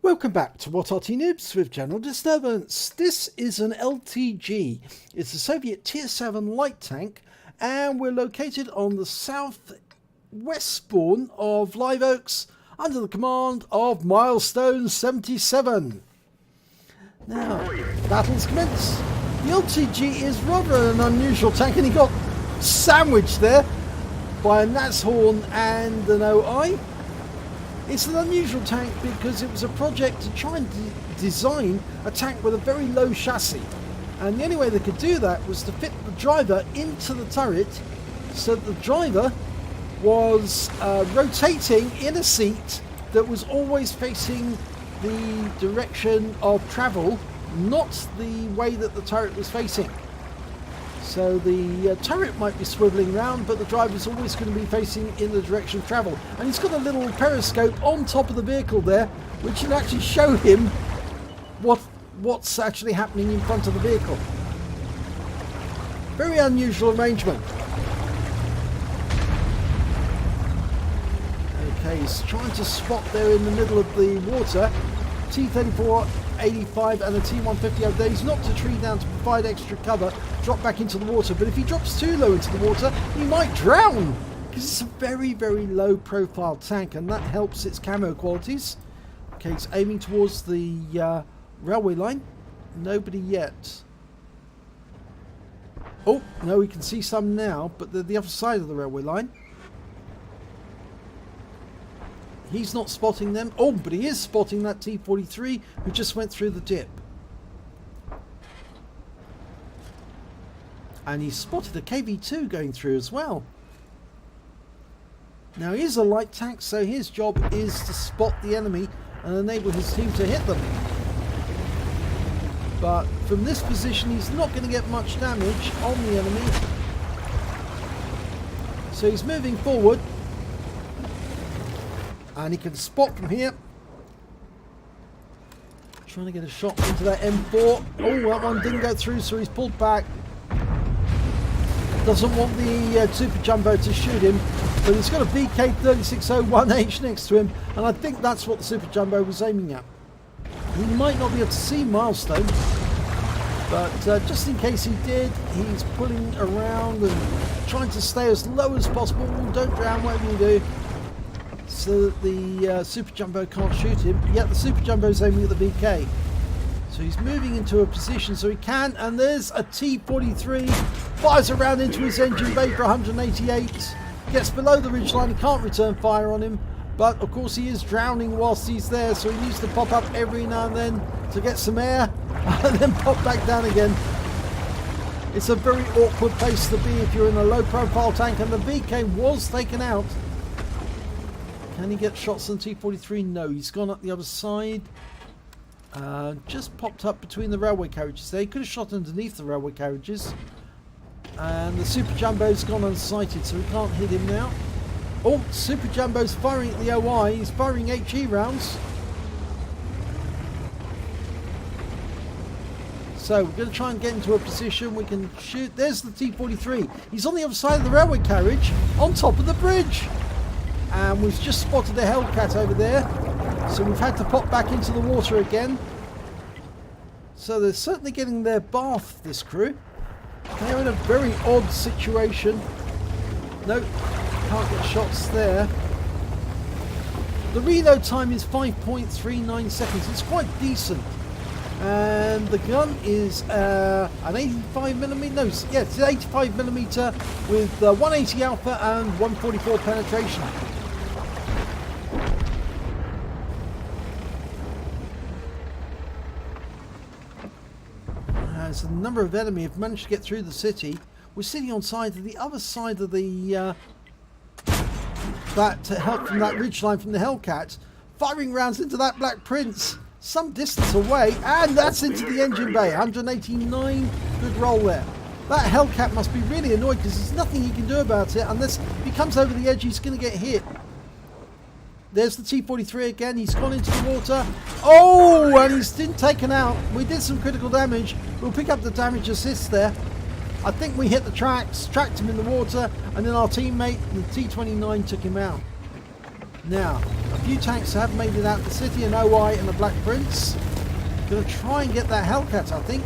Welcome back to What Arty Noobs with General Disturbance. This is an LTG. It's a Soviet Tier 7 light tank, and we're located on the southwest spawn of Live Oaks under the command of Milestone 77. Now, battles commence. The LTG is rather an unusual tank, and he got sandwiched there by a Nats Horn and an OI. It's an unusual tank because it was a project to try and design a tank with a very low chassis, and the only way they could do that was to fit the driver into the turret so that the driver was rotating in a seat that was always facing the direction of travel, not the way that the turret was facing. So the turret might be swiveling round, but the driver's always going to be facing in the direction of travel. And he's got a little periscope on top of the vehicle there, which will actually show him what's actually happening in front of the vehicle. Very unusual arrangement. Okay, he's trying to spot there in the middle of the water. T-34 85 and a T-150 over there. He's knocked a tree down to provide extra cover, drop back into the water, but if he drops too low into the water he might drown, because it's a very low profile tank, and that helps its camo qualities. Okay, he's aiming towards the railway line. Nobody yet. Oh no, we can see some now, but they're the other side of the railway line. He's not spotting them. Oh, but he is spotting that T-43 who just went through the dip. And he spotted a KV-2 going through as well. Now, he's a light tank, so his job is to spot the enemy and enable his team to hit them. But from this position, he's not going to get much damage on the enemy. So he's moving forward. And he can spot from here. Trying to get a shot into that M4. Oh, that one didn't go through, so he's pulled back. Doesn't want the Super Jumbo to shoot him, but he's got a VK3601H next to him, and I think that's what the Super Jumbo was aiming at. He might not be able to see Milestone, but just in case he did, he's pulling around and trying to stay as low as possible. Don't drown, whatever you do, so that the Super Jumbo can't shoot him. Yet the Super Jumbo's aiming at the VK. So he's moving into a position so he can, and there's a T-43, fires around into his engine bay for 188, gets below the ridgeline, he can't return fire on him, but of course he is drowning whilst he's there, so he needs to pop up every now and then to get some air, and then pop back down again. It's a very awkward place to be if you're in a low profile tank, and the VK was taken out. Can he get shots on T-43? No, he's gone up the other side. Just popped up between the railway carriages there. He could have shot underneath the railway carriages. And the Super Jumbo's gone unsighted, so we can't hit him now. Oh, Super Jumbo's firing at the OI. He's firing HE rounds. So we're going to try and get into a position we can shoot. There's the T-43. He's on the other side of the railway carriage, on top of the bridge. And we've just spotted a Hellcat over there, so we've had to pop back into the water again. So they're certainly getting their bath, this crew. They're in a very odd situation. Nope, can't get shots there. The reload time is 5.39 seconds. It's quite decent. And the gun is an 85mm, no, yeah, it's an 85mm with 180 alpha and 144 penetration. As a number of enemy have managed to get through the city, we're sitting on the other side of the that help from that ridgeline from the Hellcat, firing rounds into that Black Prince some distance away, and that's into the engine bay. 189, good roll there. That Hellcat must be really annoyed because there's nothing he can do about it unless if he comes over the edge, he's going to get hit. There's the T-43 again. He's gone into the water. Oh, and he's been taken out. We did some critical damage. We'll pick up the damage assist there. I think we hit the tracks, tracked him in the water, and then our teammate, the T-29, took him out. Now, few tanks have made it out of the city, an OI and a Black Prince. Gonna try and get that Hellcat, I think.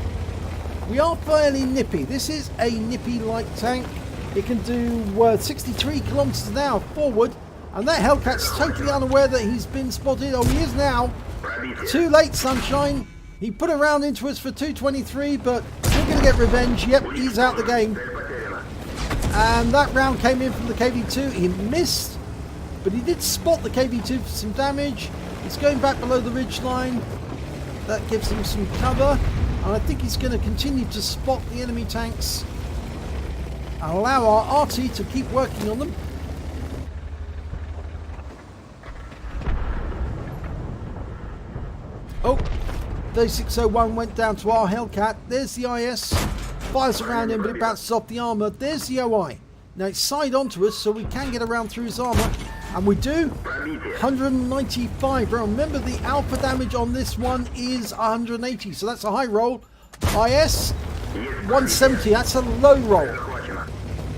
We are fairly nippy. This is a nippy light tank. It can do 63 kilometers an hour forward, and that Hellcat's totally unaware that he's been spotted. Oh, he is now. Too late, sunshine. He put a round into us for 223, but we're going to get revenge. Yep, he's out the game. And that round came in from the KV2. He missed, but he did spot the KV2 for some damage. He's going back below the ridge line. That gives him some cover. And I think he's going to continue to spot the enemy tanks and allow our Arty to keep working on them. Oh, 3601 went down to our Hellcat. There's the IS. Fires around him, but it bounces off the armour. There's the OI. Now it's side onto us, so we can get around through his armour. And we do. 195. Remember, the alpha damage on this one is 180, so that's a high roll. IS, 170. That's a low roll.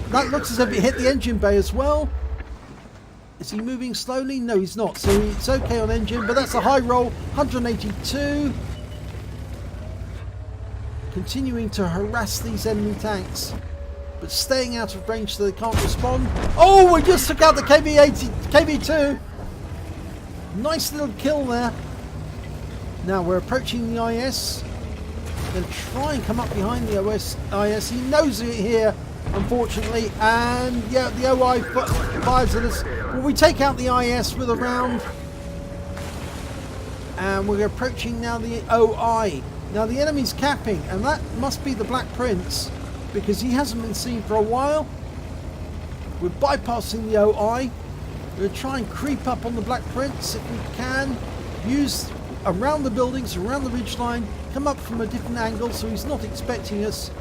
That looks as if it hit the engine bay as well. Is he moving slowly? No, he's not. So it's okay on engine, but that's a high roll. 182. Continuing to harass these enemy tanks, but staying out of range so they can't respond. Oh, we just took out the KV2. Nice little kill there. Now we're approaching the IS. Going to try and come up behind the IS. He knows it here, unfortunately, and yeah, the OI fires at us. Well, we take out the IS with a round, and we're approaching now the OI. Now the enemy's capping, and that must be the Black Prince, because he hasn't been seen for a while. We're bypassing the OI. We're going to try and creep up on the Black Prince if we can. Use around the buildings, around the ridgeline, come up from a different angle so he's not expecting us,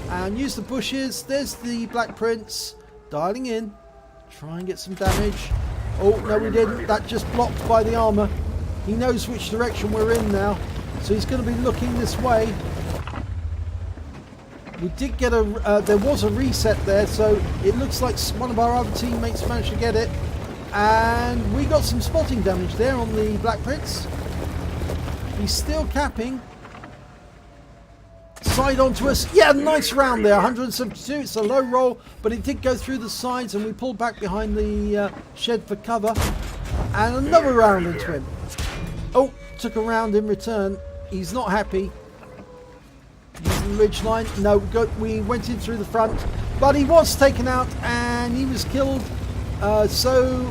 and use the bushes. There's the Black Prince dialing in. Try and get some damage. Oh, no, we didn't. That just blocked by the armour. He knows which direction we're in now, so he's going to be looking this way. We did get there was a reset there, so it looks like one of our other teammates managed to get it. And we got some spotting damage there on the Black Prince. He's still capping. Side onto us. Yeah, nice round there. 172. It's a low roll, but it did go through the sides, and we pulled back behind the shed for cover. And another round into him. Oh, took a round in return. He's not happy. Using the ridge line. No, we went in through the front, but he was taken out and he was killed. So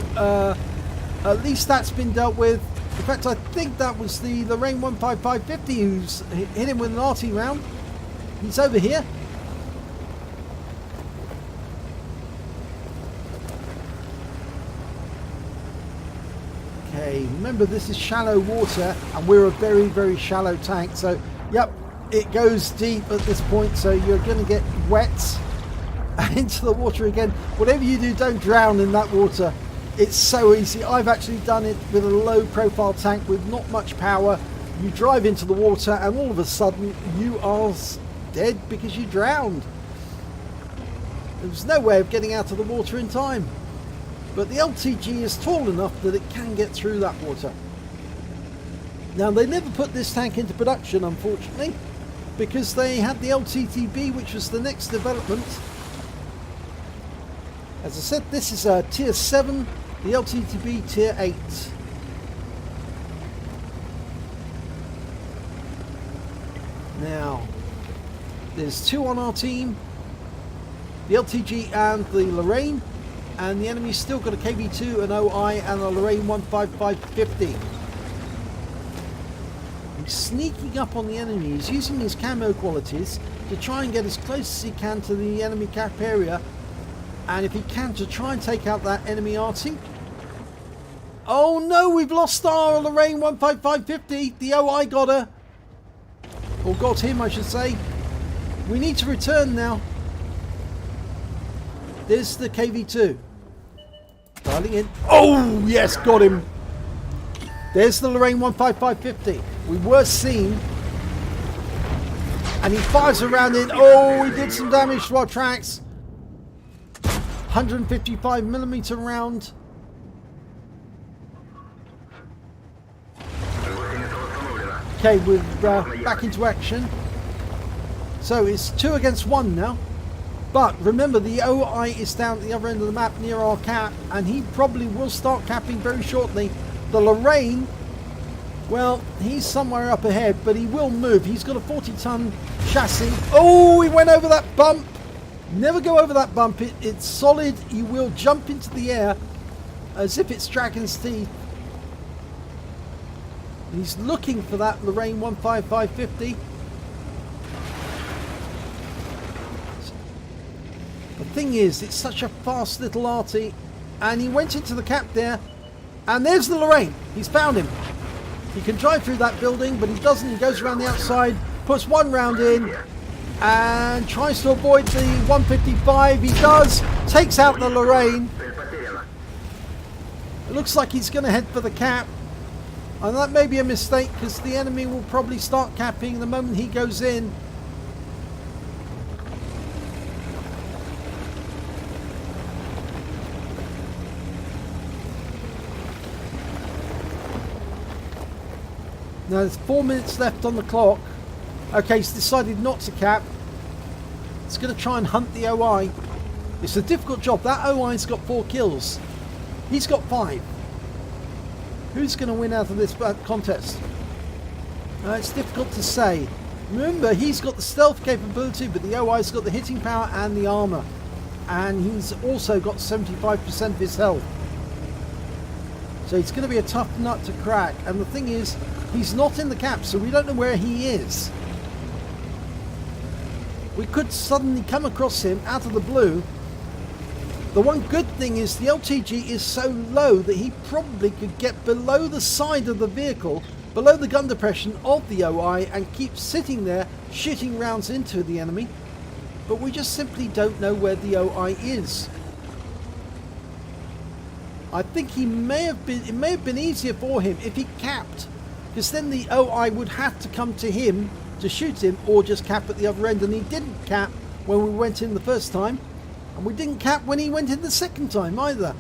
at least that's been dealt with. In fact, I think that was the Lorraine 15550 who's hit him with an Arty round. He's over here. Okay, remember this is shallow water and we're a very, very shallow tank. So, yep, it goes deep at this point, so you're going to get wet into the water again. Whatever you do, don't drown in that water. It's so easy. I've actually done it with a low profile tank with not much power. You drive into the water and all of a sudden you are dead because you drowned. There was no way of getting out of the water in time. But the LTG is tall enough that it can get through that water. Now, they never put this tank into production, unfortunately, because they had the LTTB, which was the next development. As I said, this is a tier 7, the LTTB tier 8. Now, there's two on our team, the LTG and the Lorraine, and the enemy's still got a KV2, an OI, and a Lorraine 15550. He's sneaking up on the enemy. He's using his camo qualities to try and get as close as he can to the enemy cap area, and if he can, to try and take out that enemy Arty. Oh no, we've lost our Lorraine 15550. The OI got her. Or got him, I should say. We need to return now. There's the KV2. Dialing in. Oh, yes, got him. There's the Lorraine 15550. We were seen. And he fires around in. Oh, he did some damage to our tracks. 155mm round. Okay, we're back into action. So it's 2 against 1 now. But remember, the OI is down at the other end of the map near our cap, and he probably will start capping very shortly. The Lorraine, well, he's somewhere up ahead, but he will move. He's got a 40-ton chassis. Oh, he went over that bump. Never go over that bump. It's solid. You will jump into the air as if it's dragon's teeth. He's looking for that Lorraine 15550. The thing is, it's such a fast little Arty, and he went into the cap there, and there's the Lorraine. He's found him. He can drive through that building, but he doesn't. He goes around the outside, puts 1 round in, and tries to avoid the 155. He does, takes out the Lorraine. It looks like he's going to head for the cap, and that may be a mistake because the enemy will probably start capping the moment he goes in. Now there's 4 minutes left on the clock. Okay, he's decided not to cap. He's going to try and hunt the OI. It's a difficult job. That OI's got 4 kills. He's got 5. Who's going to win out of this contest? It's difficult to say. Remember, he's got the stealth capability, but the OI's got the hitting power and the armor. And he's also got 75% of his health. So it's going to be a tough nut to crack. And the thing is, he's not in the cap, so we don't know where he is. We could suddenly come across him out of the blue. The one good thing is the LTG is so low that he probably could get below the side of the vehicle, below the gun depression of the OI, and keep sitting there shooting rounds into the enemy. But we just simply don't know where the OI is. I think it may have been easier for him if he capped, because then the OI would have to come to him to shoot him, or just cap at the other end, and he didn't cap when we went in the first time, and we didn't cap when he went in the second time either.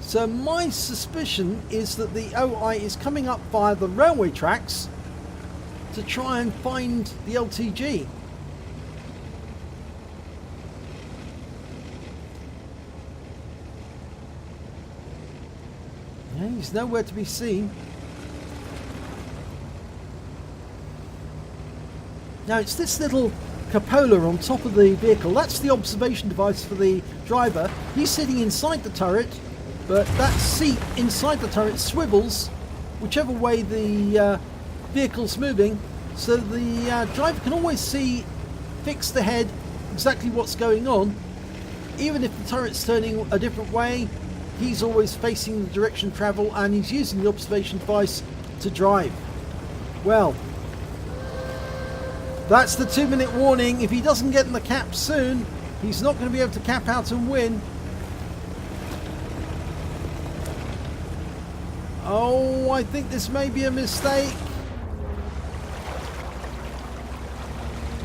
So my suspicion is that the OI is coming up via the railway tracks to try and find the LTG. Yeah, he's nowhere to be seen. Now it's this little cupola on top of the vehicle. That's the observation device for the driver. He's sitting inside the turret, but that seat inside the turret swivels whichever way the vehicle's moving, so the driver can always see, fixed ahead, exactly what's going on. Even if the turret's turning a different way, he's always facing the direction of travel, and he's using the observation device to drive. Well, that's the 2-minute warning. If he doesn't get in the cap soon, he's not going to be able to cap out and win. Oh, I think this may be a mistake.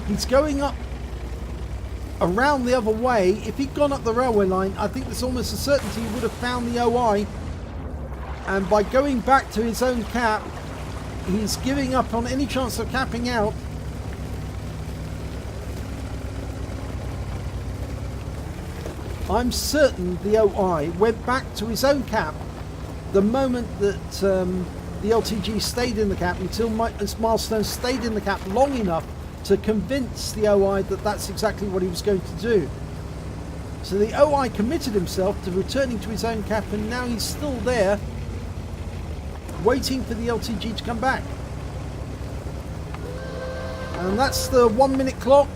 He's going up around the other way. If he'd gone up the railway line, I think there's almost a certainty he would have found the OI. And by going back to his own cap, he's giving up on any chance of capping out. I'm certain the OI went back to his own cap the moment that the LTG stayed in the cap, until Milestone stayed in the cap long enough to convince the OI that that's exactly what he was going to do. So the OI committed himself to returning to his own cap, and now he's still there waiting for the LTG to come back. And that's the 1-minute clock.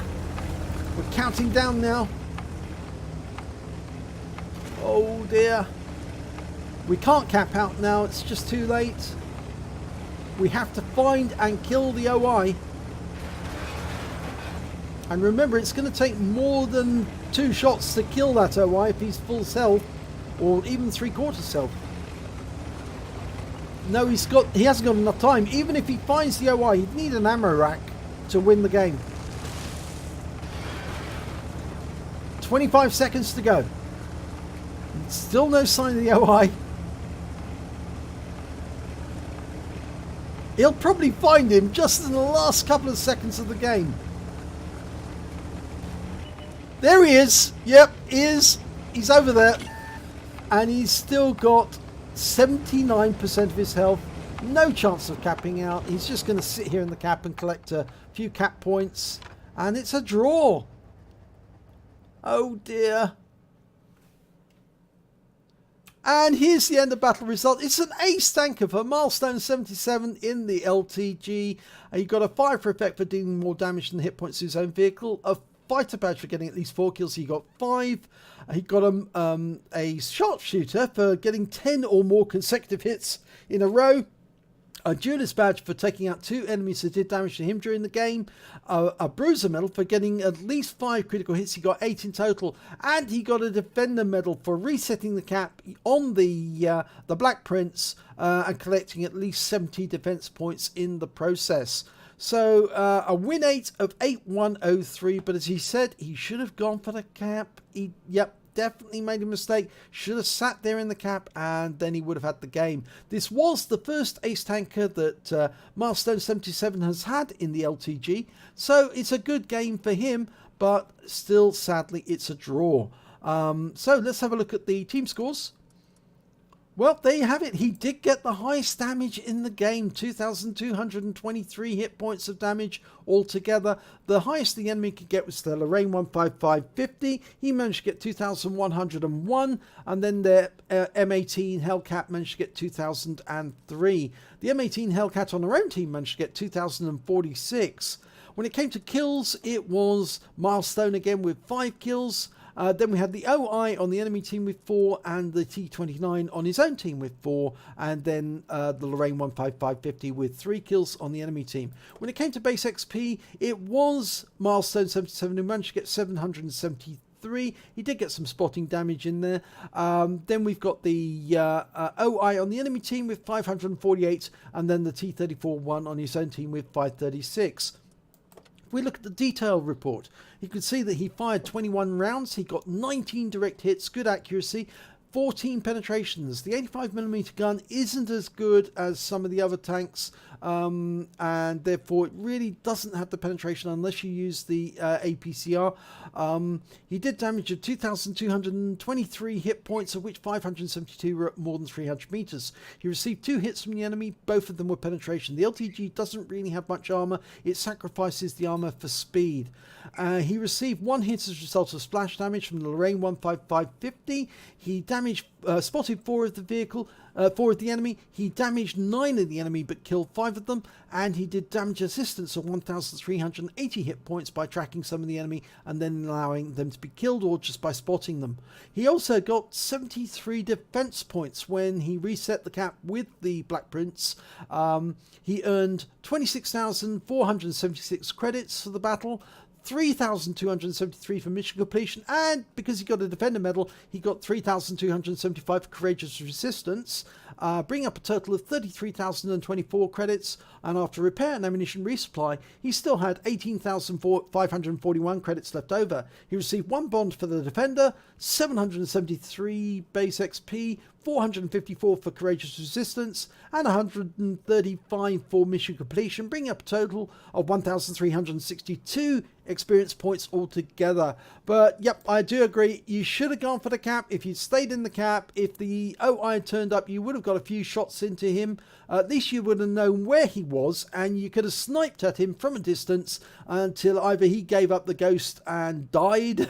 We're counting down now. Oh dear. We can't cap out now, it's just too late. We have to find and kill the OI. And remember, it's going to take more than 2 shots to kill that OI if he's full health, or even 3/4 health. No, he hasn't got enough time. Even if he finds the OI, he'd need an ammo rack to win the game. 25 seconds to go. Still no sign of the OI. He'll probably find him just in the last couple of seconds of the game. There he is. Yep, he is. He's over there. And he's still got 79% of his health. No chance of capping out. He's just going to sit here in the cap and collect a few cap points. And it's a draw. Oh dear. And here's the end of battle result. It's an ace tanker for Milestone 77 in the LTG. He got a fire for effect for dealing more damage than hit points to his own vehicle. A fighter badge for getting at least 4 kills. He got 5. He got a sharpshooter for getting 10 or more consecutive hits in a row. A duelist badge for taking out 2 enemies that did damage to him during the game. A bruiser medal for getting at least 5 critical hits. He got 8 in total. And he got a defender medal for resetting the cap on the Black Prince and collecting at least 70 defense points in the process. So a win 8 of 8103. But as he said, he should have gone for the cap. Yep. Definitely made a mistake. Should have sat there in the cap and then he would have had the game. This was the first ace tanker that Milestone 77 has had in the LTG. So it's a good game for him, but still sadly it's a draw. So let's have a look at the team scores. Well, there you have it. He did get the highest damage in the game. 2,223 hit points of damage altogether. The highest the enemy could get was the Lorraine 15550. He managed to get 2,101. And then the M18 Hellcat managed to get 2,003. The M18 Hellcat on their own team managed to get 2,046. When it came to kills, it was Milestone again with 5 kills. Then we had the OI on the enemy team with 4 and the T29 on his own team with 4, and then the Lorraine 15550 with 3 kills on the enemy team. When it came to base XP, it was Milestone 77 who managed to get 773. He did get some spotting damage in there. Then we've got the OI on the enemy team with 548, and then the T34-1 on his own team with 536. If we look at the detailed report, you can see that he fired 21 rounds. He got 19 direct hits, good accuracy, 14 penetrations. The 85mm gun isn't as good as some of the other tanks, and therefore it really doesn't have the penetration unless you use the APCR. He did damage of 2,223 hit points, of which 572 were at more than 300 meters. He received 2 hits from the enemy, both of them were penetration. The LTG doesn't really have much armor. It sacrifices the armor for speed. He received 1 hit as a result of splash damage from the Lorraine 15550. He spotted 4 of the vehicle, 4 of the enemy. He damaged 9 of the enemy but killed 5 of them, and he did damage assistance of 1,380 hit points by tracking some of the enemy and then allowing them to be killed or just by spotting them. He also got 73 defense points when he reset the cap with the Black Prince. He earned 26,476 credits for the battle, 3,273 for mission completion, and because he got a defender medal, he got 3,275 for courageous resistance, bringing up a total of 33,024 credits. And after repair and ammunition resupply, he still had 18,541 credits left over. He received 1 bond for the defender, 773 base XP, 454 for courageous resistance, and 135 for mission completion, bringing up a total of 1,362 experience points altogether. But yep, I do agree, you should have gone for the cap. If you'd stayed in the cap, if the OI had turned up, you would have got a few shots into him. At least you would have known where he was, and you could have sniped at him from a distance until either he gave up the ghost and died,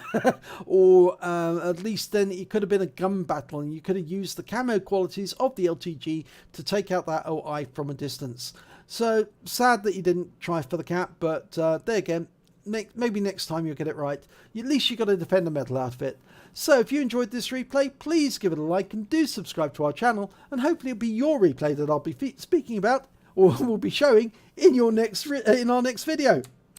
or at least then it could have been a gun battle, and you could have used the camo qualities of the LTG to take out that OI from a distance. So sad that you didn't try for the cap, but there again, maybe next time you'll get it right. At least you got a defender medal out of it. So if you enjoyed this replay, please give it a like and do subscribe to our channel, and hopefully it'll be your replay that I'll be speaking about, or will be showing in our next video.